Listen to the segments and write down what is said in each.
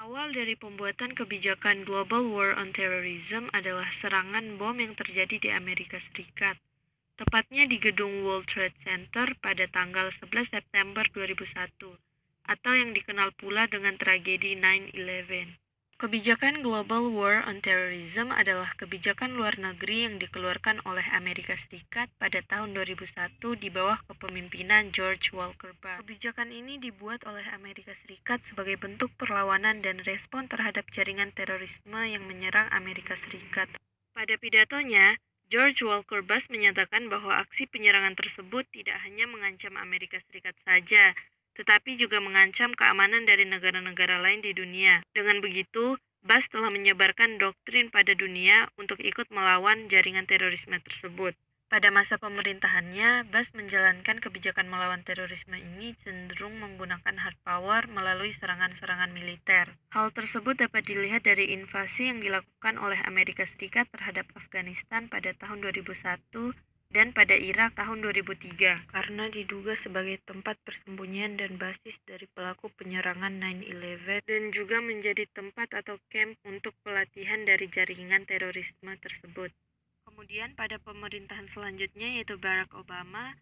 Awal dari pembuatan kebijakan Global War on Terrorism adalah serangan bom yang terjadi di Amerika Serikat, tepatnya di gedung World Trade Center pada tanggal 11 September 2001, atau yang dikenal pula dengan tragedi 9/11. Kebijakan Global War on Terrorism adalah kebijakan luar negeri yang dikeluarkan oleh Amerika Serikat pada tahun 2001 di bawah kepemimpinan George Walker Bush. Kebijakan ini dibuat oleh Amerika Serikat sebagai bentuk perlawanan dan respon terhadap jaringan terorisme yang menyerang Amerika Serikat. Pada pidatonya, George Walker Bush menyatakan bahwa aksi penyerangan tersebut tidak hanya mengancam Amerika Serikat saja, tetapi juga mengancam keamanan dari negara-negara lain di dunia. Dengan begitu, Bush telah menyebarkan doktrin pada dunia untuk ikut melawan jaringan terorisme tersebut. Pada masa pemerintahannya, Bush menjalankan kebijakan melawan terorisme ini cenderung menggunakan hard power melalui serangan-serangan militer. Hal tersebut dapat dilihat dari invasi yang dilakukan oleh Amerika Serikat terhadap Afghanistan pada tahun 2001 dan pada Irak tahun 2003, karena diduga sebagai tempat persembunyian dan basis dari pelaku penyerangan 9/11 dan juga menjadi tempat atau camp untuk pelatihan dari jaringan terorisme tersebut. Kemudian pada pemerintahan selanjutnya yaitu Barack Obama,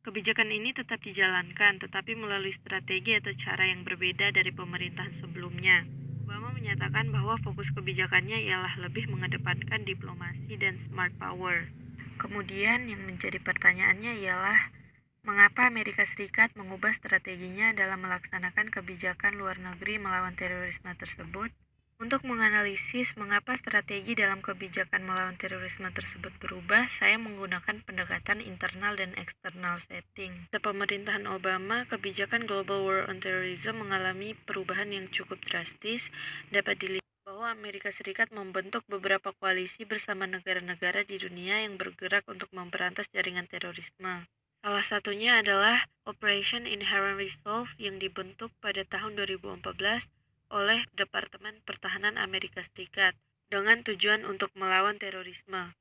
kebijakan ini tetap dijalankan tetapi melalui strategi atau cara yang berbeda dari pemerintahan sebelumnya. Obama menyatakan bahwa fokus kebijakannya ialah lebih mengedepankan diplomasi dan smart power. Kemudian yang menjadi pertanyaannya ialah mengapa Amerika Serikat mengubah strateginya dalam melaksanakan kebijakan luar negeri melawan terorisme tersebut? Untuk menganalisis mengapa strategi dalam kebijakan melawan terorisme tersebut berubah, saya menggunakan pendekatan internal dan eksternal setting. Pada pemerintahan Obama, kebijakan Global War on Terrorism mengalami perubahan yang cukup drastis. Dapat dilihat bahwa Amerika Serikat membentuk beberapa koalisi bersama negara-negara di dunia yang bergerak untuk memberantas jaringan terorisme. Salah satunya adalah Operation Inherent Resolve yang dibentuk pada tahun 2014 oleh Departemen Pertahanan Amerika Serikat dengan tujuan untuk melawan terorisme.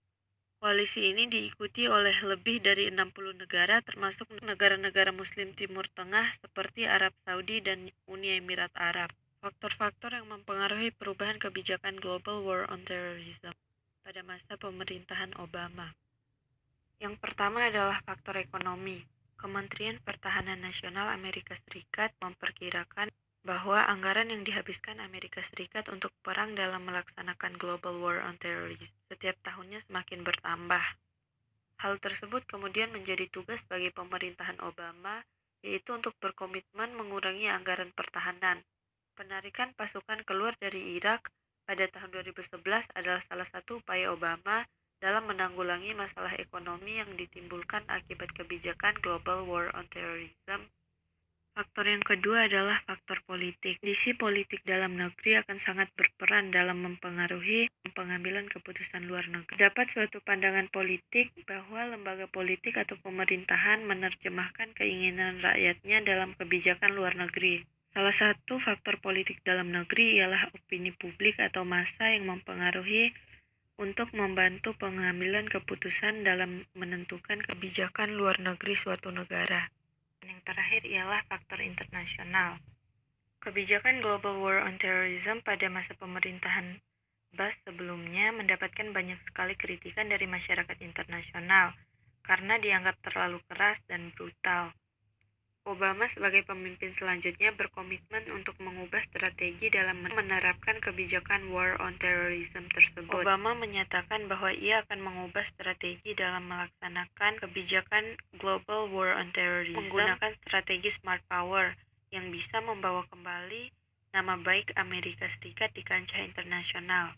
Koalisi ini diikuti oleh lebih dari 60 negara termasuk negara-negara Muslim Timur Tengah seperti Arab Saudi dan Uni Emirat Arab. Faktor-faktor yang mempengaruhi perubahan kebijakan Global War on Terrorism pada masa pemerintahan Obama. Yang pertama adalah faktor ekonomi. Kementerian Pertahanan Nasional Amerika Serikat memperkirakan bahwa anggaran yang dihabiskan Amerika Serikat untuk perang dalam melaksanakan Global War on Terrorism setiap tahunnya semakin bertambah. Hal tersebut kemudian menjadi tugas bagi pemerintahan Obama, yaitu untuk berkomitmen mengurangi anggaran pertahanan. Penarikan pasukan keluar dari Irak pada tahun 2011 adalah salah satu upaya Obama dalam menanggulangi masalah ekonomi yang ditimbulkan akibat kebijakan Global War on Terrorism. Faktor yang kedua adalah faktor politik. Kondisi politik dalam negeri akan sangat berperan dalam mempengaruhi pengambilan keputusan luar negeri. Dapat suatu pandangan politik bahwa lembaga politik atau pemerintahan menerjemahkan keinginan rakyatnya dalam kebijakan luar negeri. Salah satu faktor politik dalam negeri ialah opini publik atau massa yang mempengaruhi untuk membantu pengambilan keputusan dalam menentukan kebijakan luar negeri suatu negara. Yang terakhir ialah faktor internasional. Kebijakan Global War on Terrorism pada masa pemerintahan Bush sebelumnya mendapatkan banyak sekali kritikan dari masyarakat internasional karena dianggap terlalu keras dan brutal. Obama sebagai pemimpin selanjutnya berkomitmen untuk mengubah strategi dalam menerapkan kebijakan War on Terrorism tersebut. Obama menyatakan bahwa ia akan mengubah strategi dalam melaksanakan kebijakan Global War on Terrorism menggunakan strategi Smart Power yang bisa membawa kembali nama baik Amerika Serikat di kancah internasional.